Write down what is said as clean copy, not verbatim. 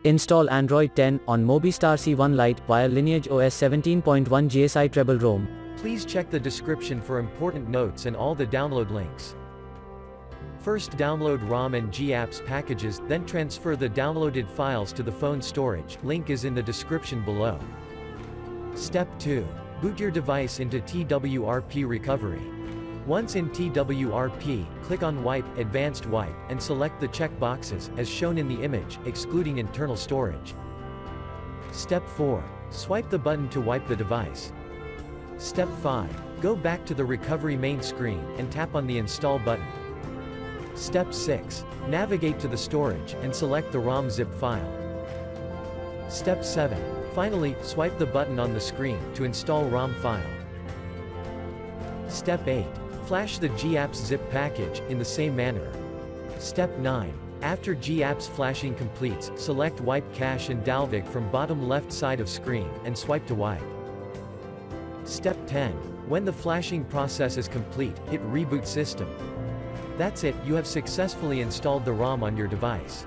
Install Android 10 on Mobiistar C1 Lite via LineageOS 17.1 GSI Treble ROM. Please check the description for important notes and all the download links. First download ROM and GApps packages, then transfer the downloaded files to the phone storage, link is in the description below. Step 2. Boot your device into TWRP recovery. Once in TWRP, click on Wipe, Advanced Wipe, and select the check boxes, as shown in the image, excluding internal storage. Step 4. Swipe the button to wipe the device. Step 5. Go back to the recovery main screen, and tap on the Install button. Step 6. Navigate to the storage, and select the ROM zip file. Step 7. Finally, swipe the button on the screen, to install ROM file. Step 8. Flash the GApps zip package, in the same manner. Step 9. After GApps flashing completes, select Wipe Cache and Dalvik from bottom left side of screen, and swipe to wipe. Step 10. When the flashing process is complete, hit Reboot System. That's it, you have successfully installed the ROM on your device.